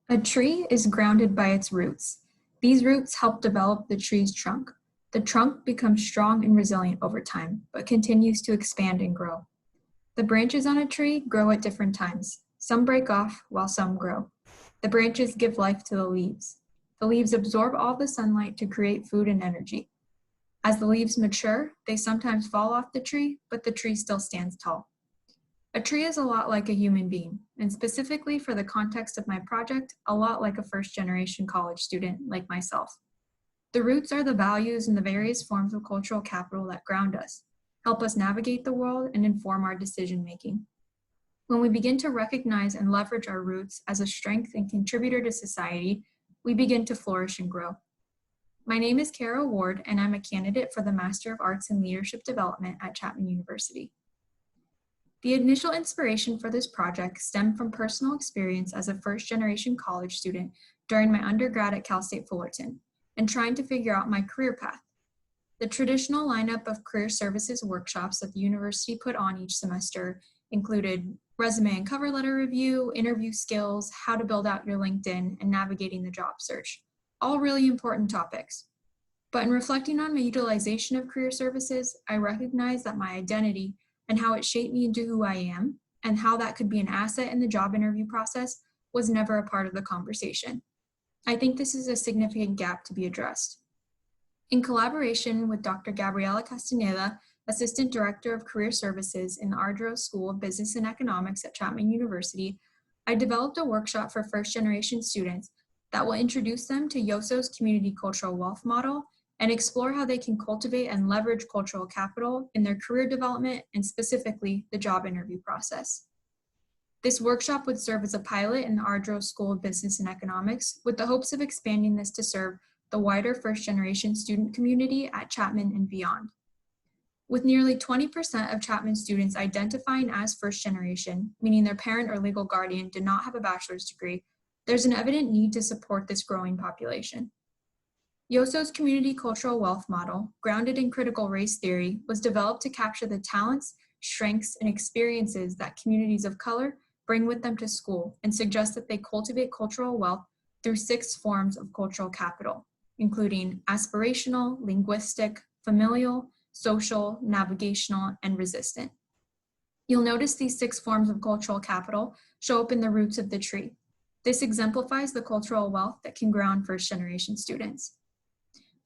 A tree is grounded by its roots. These roots help develop the tree's trunk. The trunk becomes strong and resilient over time, but continues to expand and grow. The branches on a tree grow at different times. Some break off while some grow. The branches give life to the leaves. The leaves absorb all the sunlight to create food and energy. As the leaves mature, they sometimes fall off the tree, but the tree still stands tall. A tree is a lot like a human being, and specifically for the context of my project, a lot like a first-generation college student like myself. The roots are the values and the various forms of cultural capital that ground us, help us navigate the world, and inform our decision-making. When we begin to recognize and leverage our roots as a strength and contributor to society, we begin to flourish and grow. My name is Kara Ward, and I'm a candidate for the Master of Arts in Leadership Development at Chapman University. The initial inspiration for this project stemmed from personal experience as a first-generation college student during my undergrad at Cal State Fullerton and trying to figure out my career path. The traditional lineup of career services workshops that the university put on each semester included resume and cover letter review, interview skills, how to build out your LinkedIn, and navigating the job search. All really important topics. But in reflecting on my utilization of career services, I recognized that my identity and how it shaped me into who I am, and how that could be an asset in the job interview process was never a part of the conversation. I think this is a significant gap to be addressed. In collaboration with Dr. Gabriela Castaneda, Assistant Director of Career Services in the Ardro School of Business and Economics at Chapman University, I developed a workshop for first-generation students that will introduce them to Yoso's Community Cultural Wealth Model and explore how they can cultivate and leverage cultural capital in their career development and specifically the job interview process. This workshop would serve as a pilot in the Ardro School of Business and Economics with the hopes of expanding this to serve the wider first-generation student community at Chapman and beyond. With nearly 20% of Chapman students identifying as first generation, meaning their parent or legal guardian did not have a bachelor's degree, there's an evident need to support this growing population. Yoso's Community Cultural Wealth Model, grounded in critical race theory, was developed to capture the talents, strengths, and experiences that communities of color bring with them to school and suggest that they cultivate cultural wealth through 6 forms of cultural capital, including aspirational, linguistic, familial, social, navigational, and resistant. You'll notice these 6 forms of cultural capital show up in the roots of the tree. This exemplifies the cultural wealth that can grow on first-generation students.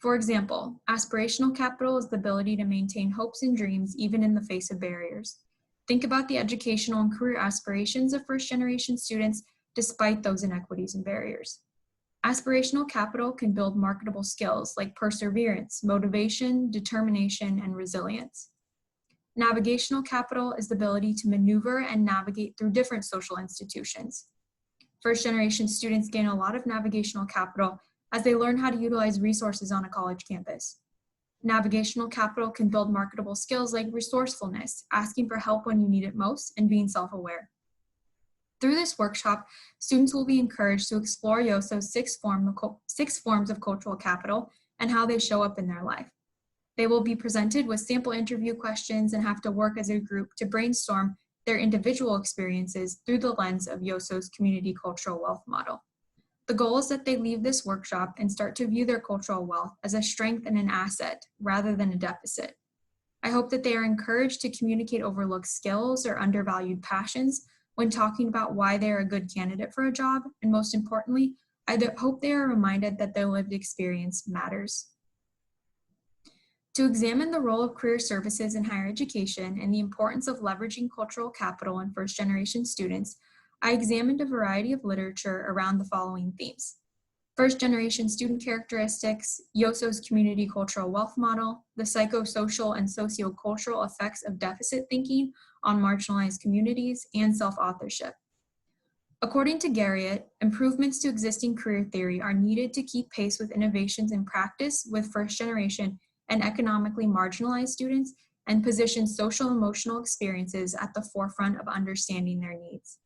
For example, aspirational capital is the ability to maintain hopes and dreams even in the face of barriers. Think about the educational and career aspirations of first-generation students despite those inequities and barriers. Aspirational capital can build marketable skills like perseverance, motivation, determination, and resilience. Navigational capital is the ability to maneuver and navigate through different social institutions. First-generation students gain a lot of navigational capital as they learn how to utilize resources on a college campus. Navigational capital can build marketable skills like resourcefulness, asking for help when you need it most, and being self-aware. Through this workshop, students will be encouraged to explore Yoso's 6 forms of cultural capital and how they show up in their life. They will be presented with sample interview questions and have to work as a group to brainstorm their individual experiences through the lens of Yoso's Community Cultural Wealth Model. The goal is that they leave this workshop and start to view their cultural wealth as a strength and an asset rather than a deficit. I hope that they are encouraged to communicate overlooked skills or undervalued passions when talking about why they are a good candidate for a job, and most importantly, I hope they are reminded that their lived experience matters. To examine the role of career services in higher education and the importance of leveraging cultural capital in first-generation students, I examined a variety of literature around the following themes: first-generation student characteristics, Yoso's Community Cultural Wealth Model, the psychosocial and sociocultural effects of deficit thinking on marginalized communities, and self-authorship. According to Garriott, improvements to existing career theory are needed to keep pace with innovations in practice with first-generation and economically marginalized students and position social-emotional experiences at the forefront of understanding their needs.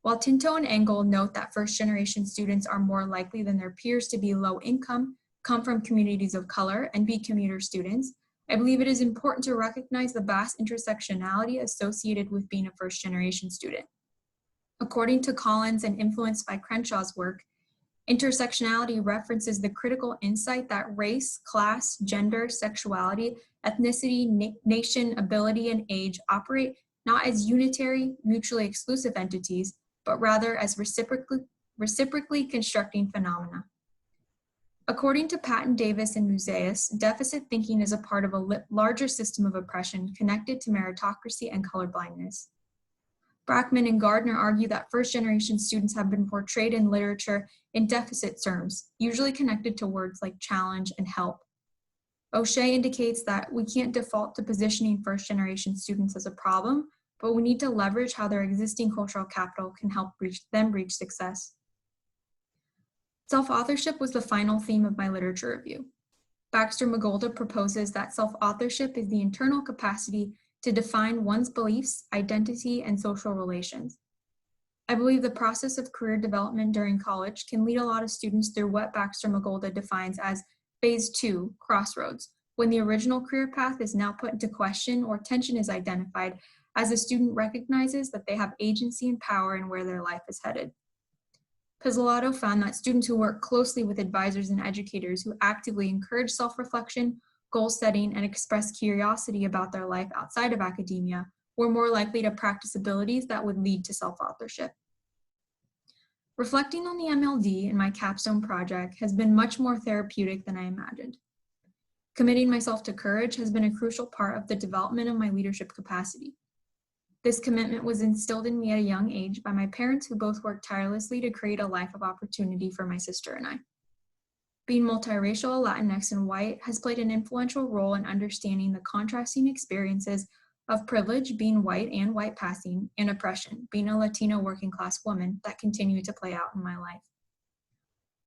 While Tinto and Engel note that first-generation students are more likely than their peers to be low income, come from communities of color, and be commuter students, I believe it is important to recognize the vast intersectionality associated with being a first-generation student. According to Collins and influenced by Crenshaw's work, intersectionality references the critical insight that race, class, gender, sexuality, ethnicity, nation, ability, and age operate not as unitary, mutually exclusive entities, but rather as reciprocally constructing phenomena. According to Patton Davis and Musaeus, deficit thinking is a part of a larger system of oppression connected to meritocracy and colorblindness. Brackman and Gardner argue that first-generation students have been portrayed in literature in deficit terms, usually connected to words like challenge and help. O'Shea indicates that we can't default to positioning first-generation students as a problem, but we need to leverage how their existing cultural capital can help them reach success. Self-authorship was the final theme of my literature review. Baxter-Magolda proposes that self-authorship is the internal capacity to define one's beliefs, identity, and social relations. I believe the process of career development during college can lead a lot of students through what Baxter-Magolda defines as phase 2, crossroads, when the original career path is now put into question or tension is identified as a student recognizes that they have agency and power in where their life is headed. Pizzolatto found that students who work closely with advisors and educators who actively encourage self-reflection, goal setting, and express curiosity about their life outside of academia were more likely to practice abilities that would lead to self-authorship. Reflecting on the MLD in my capstone project has been much more therapeutic than I imagined. Committing myself to courage has been a crucial part of the development of my leadership capacity. This commitment was instilled in me at a young age by my parents, who both worked tirelessly to create a life of opportunity for my sister and I. Being multiracial, Latinx, and white has played an influential role in understanding the contrasting experiences of privilege, being white and white passing, and oppression, being a Latino working class woman, that continue to play out in my life.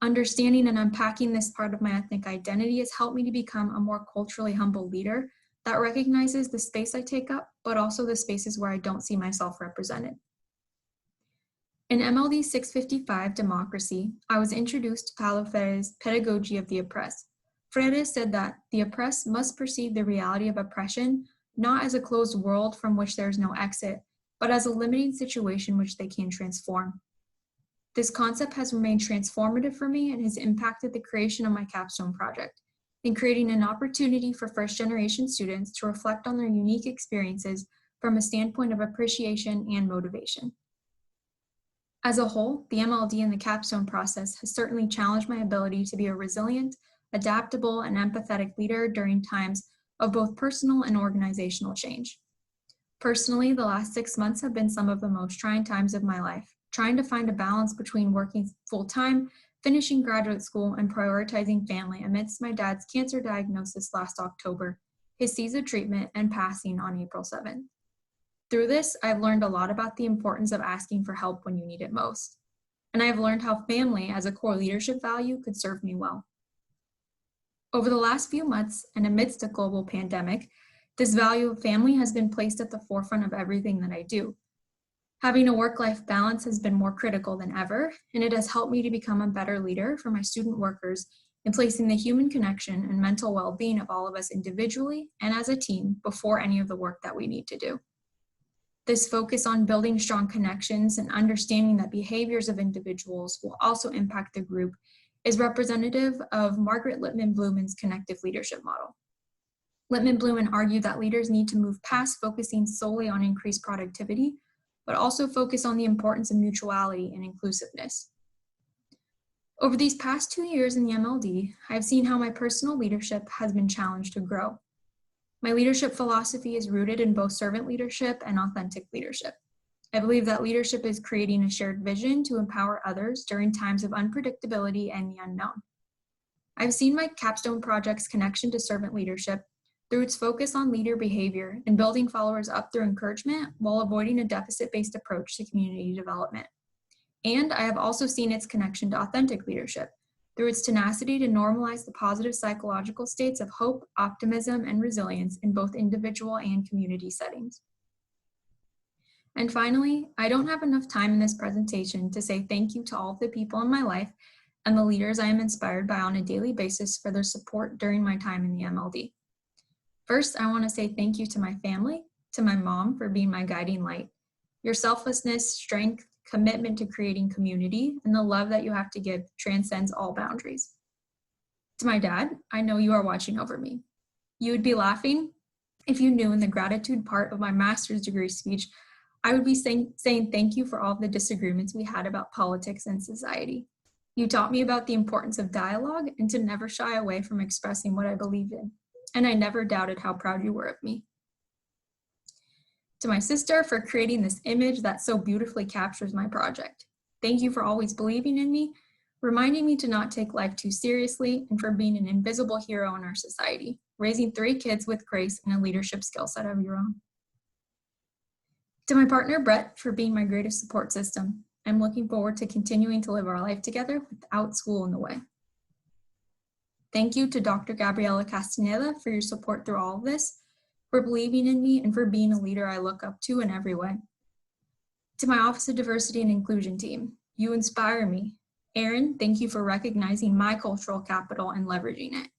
Understanding and unpacking this part of my ethnic identity has helped me to become a more culturally humble leader that recognizes the space I take up, but also the spaces where I don't see myself represented. In MLD 655, Democracy, I was introduced to Paulo Freire's Pedagogy of the Oppressed. Freire said that the oppressed must perceive the reality of oppression not as a closed world from which there is no exit, but as a limiting situation which they can transform. This concept has remained transformative for me and has impacted the creation of my capstone project, in creating an opportunity for first-generation students to reflect on their unique experiences from a standpoint of appreciation and motivation. As a whole, the MLD and the capstone process has certainly challenged my ability to be a resilient, adaptable, and empathetic leader during times of both personal and organizational change. Personally, the last 6 months have been some of the most trying times of my life, trying to find a balance between working full-time, finishing graduate school, and prioritizing family amidst my dad's cancer diagnosis last October, his CESA treatment, and passing on April 7th. Through this, I've learned a lot about the importance of asking for help when you need it most. And I've learned how family as a core leadership value could serve me well. Over the last few months, and amidst a global pandemic, this value of family has been placed at the forefront of everything that I do. Having a work-life balance has been more critical than ever, and it has helped me to become a better leader for my student workers in placing the human connection and mental well-being of all of us individually and as a team before any of the work that we need to do. This focus on building strong connections and understanding that behaviors of individuals will also impact the group is representative of Margaret Lippmann-Blumen's connective leadership model. Lippmann-Blumen argued that leaders need to move past focusing solely on increased productivity, but also focus on the importance of mutuality and inclusiveness. Over these past 2 years in the MLD, I've seen how my personal leadership has been challenged to grow. My leadership philosophy is rooted in both servant leadership and authentic leadership. I believe that leadership is creating a shared vision to empower others during times of unpredictability and the unknown. I've seen my capstone project's connection to servant leadership through its focus on leader behavior and building followers up through encouragement while avoiding a deficit-based approach to community development. And I have also seen its connection to authentic leadership through its tenacity to normalize the positive psychological states of hope, optimism, and resilience in both individual and community settings. And finally, I don't have enough time in this presentation to say thank you to all of the people in my life and the leaders I am inspired by on a daily basis for their support during my time in the MLD. First, I want to say thank you to my family, to my mom for being my guiding light. Your selflessness, strength, commitment to creating community, and the love that you have to give transcends all boundaries. To my dad, I know you are watching over me. You would be laughing if you knew in the gratitude part of my master's degree speech, I would be saying thank you for all of the disagreements we had about politics and society. You taught me about the importance of dialogue and to never shy away from expressing what I believed in, and I never doubted how proud you were of me. To my sister, for creating this image that so beautifully captures my project. Thank you for always believing in me, reminding me to not take life too seriously, and for being an invisible hero in our society, raising 3 kids with grace and a leadership skill set of your own. To my partner, Brett, for being my greatest support system. I'm looking forward to continuing to live our life together without school in the way. Thank you to Dr. Gabriela Castaneda for your support through all of this, for believing in me, and for being a leader I look up to in every way. To my Office of Diversity and Inclusion team, you inspire me. Aaron, thank you for recognizing my cultural capital and leveraging it.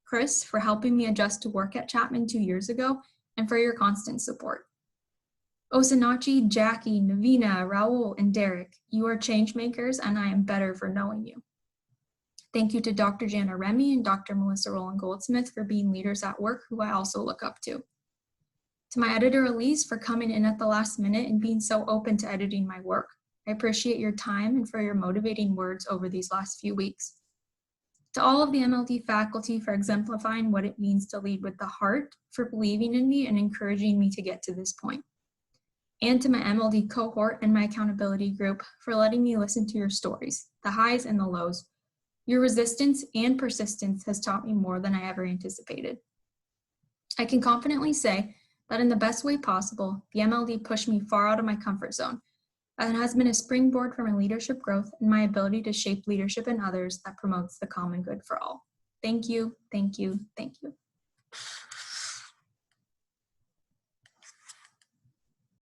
Chris, for helping me adjust to work at Chapman 2 years ago, and for your constant support. Osinachi, Jackie, Navina, Raul, and Derek, you are change makers, and I am better for knowing you. Thank you to Dr. Jana Remy and Dr. Melissa Rowland Goldsmith for being leaders at work who I also look up to. To my editor, Elise, for coming in at the last minute and being so open to editing my work. I appreciate your time and for your motivating words over these last few weeks. To all of the MLD faculty for exemplifying what it means to lead with the heart, for believing in me and encouraging me to get to this point. And to my MLD cohort and my accountability group for letting me listen to your stories, the highs and the lows. Your resistance and persistence has taught me more than I ever anticipated. I can confidently say that in the best way possible, the MLD pushed me far out of my comfort zone and has been a springboard for my leadership growth and my ability to shape leadership in others that promotes the common good for all. Thank you, thank you, thank you.